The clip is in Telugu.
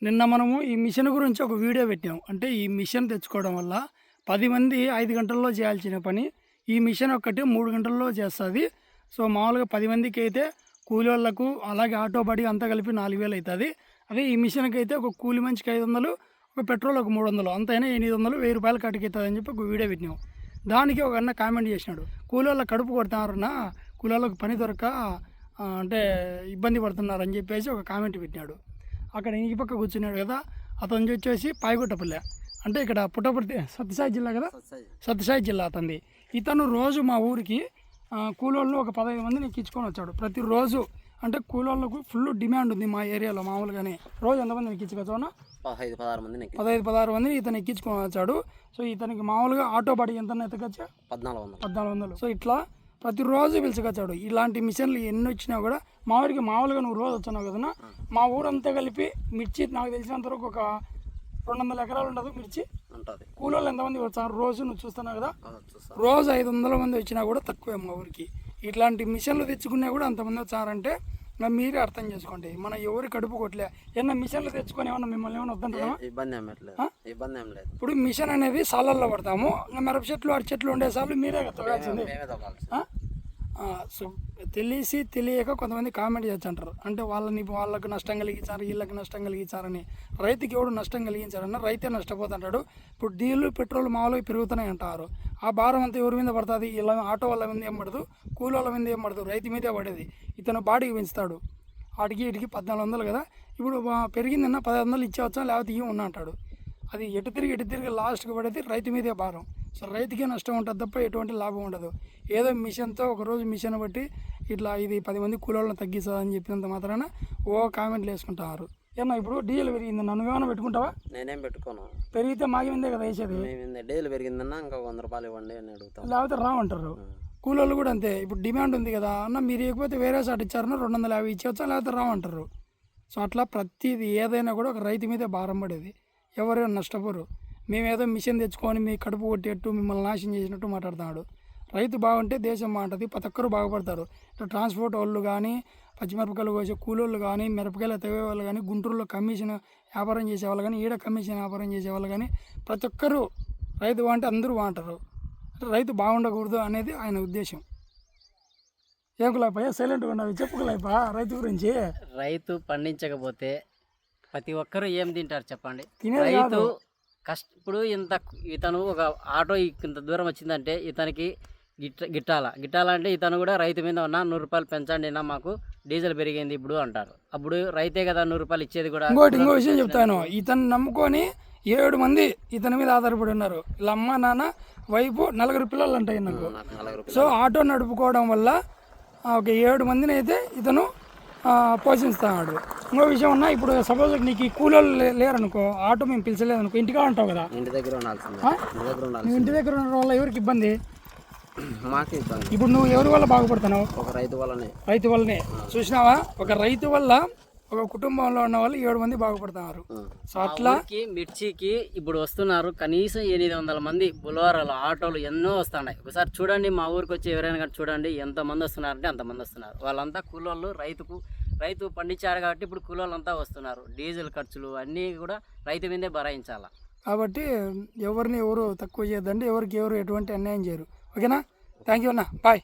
నిన్న మనము ఈ మిషన్ గురించి ఒక వీడియో పెట్టాం. అంటే ఈ మిషన్ తెచ్చుకోవడం వల్ల 10 మంది 5 గంటల్లో చేయాల్సిన పని ఈ మిషన్ ఒక్కటి 3 గంటల్లో చేస్తుంది. సో మామూలుగా 10 మందికి అయితే కూలోళ్ళకు అలాగే ఆటో బడి అంతా కలిపి 4000 అవుతుంది. అదే ఈ మిషన్కి అయితే ఒక కూలి మనిషికి 500, ఒక పెట్రోల్ ఒక 300, అంతైనా 800, 1000 రూపాయలు కట్టుకవుతుంది అని చెప్పి ఒక వీడియో పెట్టినాం. దానికి ఒక అన్న కామెంట్ చేసినాడు, కూలోళ్ళ కడుపు కొడుతున్నారన్నా, కూలోళ్ళకు పని దొరక అంటే ఇబ్బంది పడుతున్నారని చెప్పేసి ఒక కామెంట్ పెట్టినాడు. అక్కడ ఈ పక్క కూర్చున్నాడు కదా, అతను వచ్చేసి పాయగుట్టపల్లె, అంటే ఇక్కడ పుట్టపర్తి సత్యసాయి జిల్లా కదా, సత్యసాయి జిల్లా అతనిది. ఇతను రోజు మా ఊరికి కూలోళ్ళు ఒక 15 మందిని ఎక్కించుకొని వచ్చాడు ప్రతిరోజు. అంటే కూలోళ్ళకు ఫుల్ డిమాండ్ ఉంది మా ఏరియాలో. మామూలుగానే రోజు ఎంతమందిని ఎక్కించుకోవచ్చా? 15-16 మందిని ఇతను ఎక్కించుకొని వచ్చాడు. సో ఇతనికి మామూలుగా ఆటో బాడీ ఎంత ఎత్తకొచ్చా? 1400. సో ఇట్లా ప్రతిరోజు పిలుచుకొచ్చాడు. ఇలాంటి మిషన్లు ఎన్ని వచ్చినా కూడా మా ఊరికి మామూలుగా నువ్వు రోజు వచ్చావు కదా, మా ఊరంతా కలిపి మిర్చి నాకు తెలిసినంత వరకు ఒక 200 ఎకరాలు ఉంటుంది మిర్చి ఉంటుంది. కూలోళ్ళు ఎంతమంది వచ్చారు రోజు నువ్వు చూస్తున్నావు కదా, రోజు 500 మంది వచ్చినా కూడా తక్కువే మా ఊరికి. ఇట్లాంటి మిషన్లు తెచ్చుకున్నా కూడా అంతమంది వచ్చారంటే మీరే అర్థం చేసుకోండి. మన ఎవరి కడుపు కొట్టలే. ఏమన్నా మిషన్లు తెచ్చుకొని ఏమన్నా మిమ్మల్ని ఏమన్నా వద్దంటారా? ఇబ్బంది ఏం లేదు. ఇప్పుడు మిషన్ అనేది సాలల్లో పడతాము, మిరప చెట్లు అరటి చెట్లు ఉండే సార్లు మీరే తొగాల్సింది. సో తెలియక కొంతమంది కామెంట్ చేస్తుంటారు, అంటే వాళ్ళకు నష్టం కలిగించారు, వీళ్ళకి నష్టం కలిగించారని. రైతుకి ఎవడు నష్టం కలిగించారన్న రైతే నష్టపోతుంటాడు. ఇప్పుడు డీజిల్ పెట్రోల్ మామూలుగా పెరుగుతున్నాయి అంటారు. ఆ భారం అంతా ఎవరి మీద పడుతుంది? ఇలా ఆటో వాళ్ళ మీద ఏం పడదు, కూలోళ్ళ మీద ఏం పడదు, రైతు మీదే పడేది. ఇతను బాడీకి పెంచుతాడు, వాటికి వీటికి 1400 కదా. ఇప్పుడు పెరిగిందన్న 1500 ఇచ్చేవచ్చా, లేకపోతే ఇవి ఉన్నా అంటాడు. అది ఎటు తిరిగి లాస్ట్కి పడేది రైతు మీదే భారం. సో రైతుకే నష్టం ఉంటుంది తప్ప ఎటువంటి లాభం ఉండదు. ఏదో మిషన్తో ఒకరోజు మిషన్ బట్టి ఇట్లా ఇది 10 మంది కూలోళ్ళని తగ్గిస్తుందని చెప్పినంత మాత్రాన కామెంట్లు వేసుకుంటారు. ఏమన్నా ఇప్పుడు డీజిల్ పెరిగింది, నన్ను ఏమైనా పెట్టుకుంటావా? నేనేం పెట్టుకోను. పెరిగితే మాకి మీదే కదా వేసేది. డీజిల్ పెరిగిందన్నా ఇంకా 100 రూపాయలు ఇవ్వండి అని అడుగుతాం, లేకపోతే రావంటారు. కూలోళ్ళు కూడా అంతే. ఇప్పుడు డిమాండ్ ఉంది కదా అన్న, మీరు ఇవ్వకపోతే వేరే సాట్ ఇచ్చారన్నా 250 ఇచ్చేవచ్చా, లేకపోతే రావంటారు. సో అట్లా ప్రతిదీ ఏదైనా కూడా ఒక రైతు మీదే భారం పడేది, ఎవరైనా నష్టపోరు. మేమేదో మిషన్ తెచ్చుకొని మీ కడుపు కొట్టేట్టు మిమ్మల్ని నాశనం చేసినట్టు మాట్లాడుతున్నాడు. రైతు బాగుంటే దేశం బాగుంటుంది, ప్రతి ఒక్కరు బాగుపడతారు. ఇట్లా ట్రాన్స్పోర్ట్ వాళ్ళు కానీ, పచ్చిమిరపకాయలు కోసే కూలోళ్ళు కానీ, మిరపకాయలు తెగే వాళ్ళు కానీ, గుంటూరులో కమిషన్ వ్యాపారం చేసేవాళ్ళు కానీ, ఈడ కమిషన్ వ్యాపారం చేసేవాళ్ళు కానీ, ప్రతి ఒక్కరు రైతు బాగుంటే అందరూ బాగుంటారు. రైతు బాగుండకూడదు అనేది ఆయన ఉద్దేశం. ఏకులాపయ్యా సైలెంట్గా ఉన్నవి చెప్పుకోలేపా రైతు గురించి. రైతు పండించకపోతే ప్రతి ఒక్కరు ఏం తింటారు చెప్పండి? రైతు ఇప్పుడు ఇతను ఒక ఆటో ఇంత దూరం వచ్చిందంటే ఇతనికి గిట్టాలంటే ఇతను కూడా రైతు మీద ఉన్న 100 రూపాయలు పెంచండి నా, మాకు డీజిల్ పెరిగింది ఇప్పుడు అంటారు. అప్పుడు రైతే కదా 100 రూపాయలు ఇచ్చేది కూడా. ఇంకో విషయం చెప్తాను, ఇతను నమ్ముకొని 7 మంది ఇతని మీద ఆధారపడి ఉన్నారు. ఇలా అమ్మ నాన్న వైపు 4 పిల్లలు అంటాయి నాకు. సో ఆటో నడుపుకోవడం వల్ల ఒక 7 మందిని అయితే ఇతను పోషిస్తున్నాడు. ఇంకో విషయం ఉన్నా, ఇప్పుడు సపోజ్ నీకు ఈ కూలోళ్ళు లేరనుకో, ఆటో మేము పిలిచలేదనుకో, ఇంటికా ఉంటావు కదా, ఇంటి దగ్గర ఇంటి దగ్గర ఉండడం వల్ల ఎవరికి ఇబ్బంది? మాకు ఇబ్బంది. ఇప్పుడు నువ్వు ఎవరి వల్ల బాగుపడుతున్నావు? ఒక రైతు వల్లనే. చూసినావా, ఒక రైతు వల్ల ఒక కుటుంబంలో ఉన్న వాళ్ళు 7 మంది బాగుపడుతున్నారు. సో అట్లా మిర్చికి ఇప్పుడు వస్తున్నారు కనీసం 800 మంది బుల్వారాలు, ఆటోలు ఎన్నో వస్తున్నాయి. ఒకసారి చూడండి, మా ఊరికి వచ్చి ఎవరైనా కానీ చూడండి ఎంతమంది వస్తున్నారంటే అంతమంది వస్తున్నారు. వాళ్ళంతా కూలోళ్ళు. రైతు పండించారు కాబట్టి ఇప్పుడు కూలోళ్ళంతా వస్తున్నారు. డీజిల్ ఖర్చులు అన్నీ కూడా రైతు మీదే భరాయించాలి. కాబట్టి ఎవరిని ఎవరు తక్కువ చేయొద్దండి, ఎవరికి ఎవరు ఎటువంటి అన్యాయం చేయరు. ఓకేనా? థ్యాంక్ యూ అన్న, బాయ్.